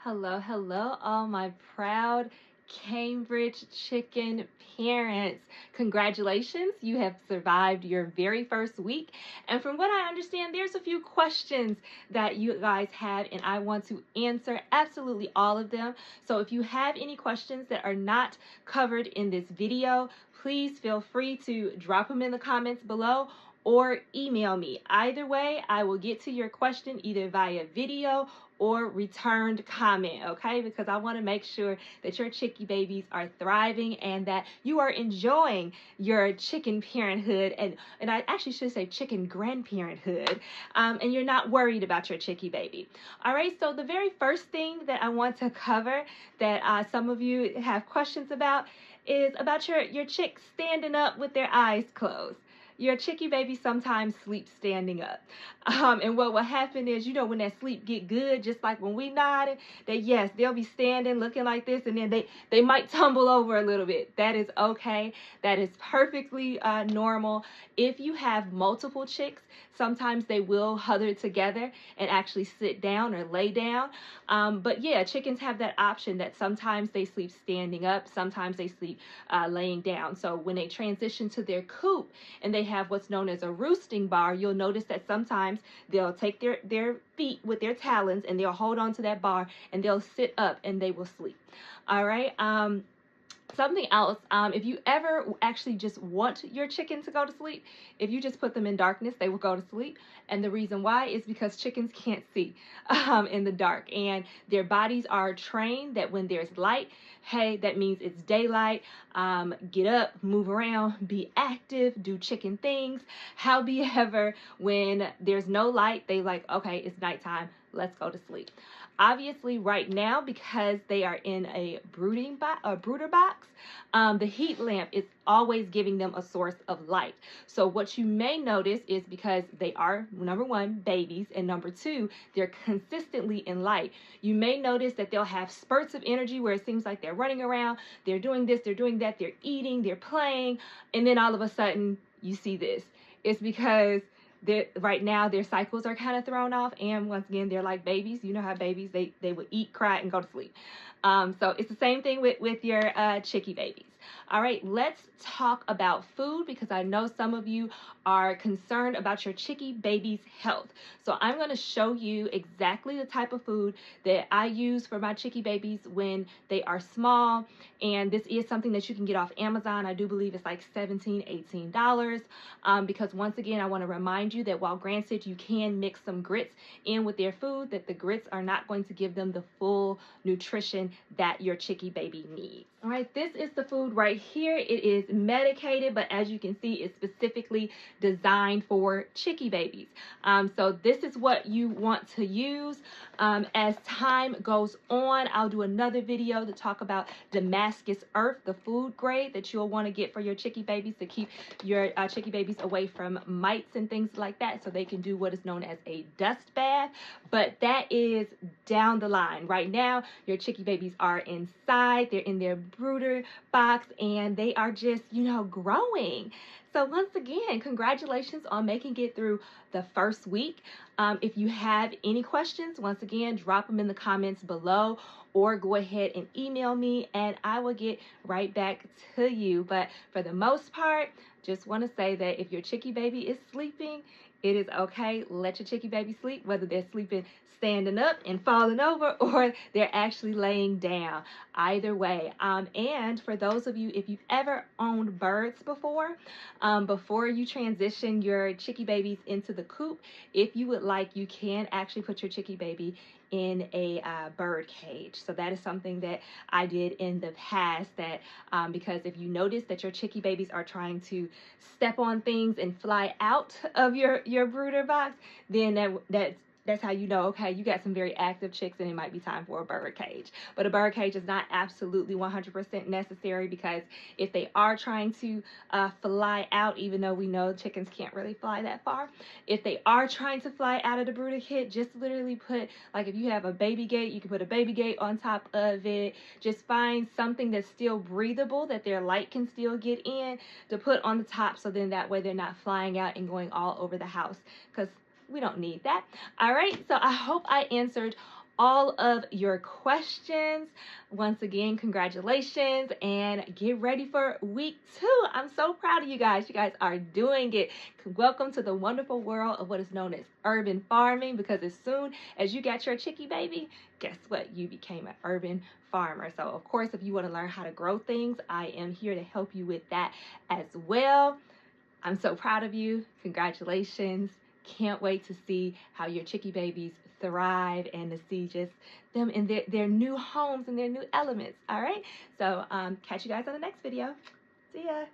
Hello, hello, all my proud Cambridge chicken parents. Congratulations, you have survived your very first week. And from what I understand, there's a few questions that you guys have, and I want to answer absolutely all of them. So if you have any questions that are not covered in this video, please feel free to drop them in the comments below or email me. Either way, I will get to your question either via video or returned comment, okay? Because I want to make sure that your chickie babies are thriving and that you are enjoying your chicken parenthood, and I actually should say chicken grandparenthood, and you're not worried about your chickie baby. All right, so the very first thing that I want to cover that some of you have questions about is about your chicks standing up with their eyes closed. Your chickie baby sometimes sleeps standing up. And what will happen is, when that sleep get good, just like when we nodded, that yes, they'll be standing looking like this, and then they might tumble over a little bit. That is okay. That is perfectly normal. If you have multiple chicks, sometimes they will huddle together and actually sit down or lay down. But yeah, chickens have that option that sometimes they sleep standing up, sometimes they sleep laying down. So when they transition to their coop and they have what's known as a roosting bar, you'll notice that sometimes they'll take their feet with their talons and they'll hold on to that bar and they'll sit up and they will sleep. All right. Something else, if you ever actually just want your chicken to go to sleep, if you just put them in darkness, they will go to sleep. And the reason why is because chickens can't see in the dark. And their bodies are trained that when there's light, hey, that means it's daylight. Get up, move around, be active, do chicken things. However, when there's no light, they like, okay, it's nighttime, let's go to sleep. Obviously, right now, because they are in a brooder box, the heat lamp is always giving them a source of light. So what you may notice is, because they are, number one, babies, and number two, they're consistently in light, you may notice that they'll have spurts of energy where it seems like they're running around, they're doing this, they're doing that, they're eating, they're playing, and then all of a sudden you see this. It's because right now their cycles are kind of thrown off, and once again, they're like babies. You know how babies, they would eat, cry, and go to sleep. So it's the same thing with your chickie babies. All right, let's talk about food, because I know some of you are concerned about your chickie baby's health. So I'm going to show you exactly the type of food that I use for my chickie babies when they are small. And this is something that you can get off Amazon. I do believe it's like $17, $18. Because once again, I want to remind you that while granted you can mix some grits in with their food, that the grits are not going to give them the full nutrition that your chickie baby needs. All right, this is the food right here. It is medicated, but as you can see, it's specifically designed for chickie babies. So this is what you want to use. As time goes on, I'll do another video to talk about Damascus Earth, the food grade that you'll want to get for your chickie babies to keep your chickie babies away from mites and things like that, so they can do what is known as a dust bath. But that is down the line. Right now, your chickie babies are inside. They're in their brooder box, and they are just, growing. So once again, congratulations on making it through the first week. If you have any questions, once again, drop them in the comments below, or go ahead and email me and I will get right back to you. But for the most part, just want to say that if your chickie baby is sleeping, it is okay. Let your chickie baby sleep, whether they're sleeping standing up and falling over or they're actually laying down. Either way. And for those of you, if you've ever owned birds before you transition your chickie babies into the coop, if you would like, you can actually put your chickie baby in a bird cage. So that is something that I did in the past, that because if you notice that your chickie babies are trying to step on things and fly out of your brooder box, then that's how you know, okay, you got some very active chicks and it might be time for a bird cage. But a bird cage is not absolutely 100% necessary, because if they are trying to fly out, even though we know chickens can't really fly that far, if they are trying to fly out of the brooder kit, just literally put, like if you have a baby gate, you can put a baby gate on top of it. Just find something that's still breathable, that their light can still get in, to put on the top, so then that way they're not flying out and going all over the house, because we don't need that. All right, so I hope I answered all of your questions. Once again, congratulations, and get ready for week 2. I'm so proud of you guys. You guys are doing it. Welcome to the wonderful world of what is known as urban farming, because as soon as you got your Chickie baby, guess what? You became an urban farmer. So of course, if you want to learn how to grow things, I am here to help you with that as well. I'm so proud of you. Congratulations. Can't wait to see how your Chickie babies thrive and to see just them in their new homes and their new elements. All right. So catch you guys on the next video. See ya.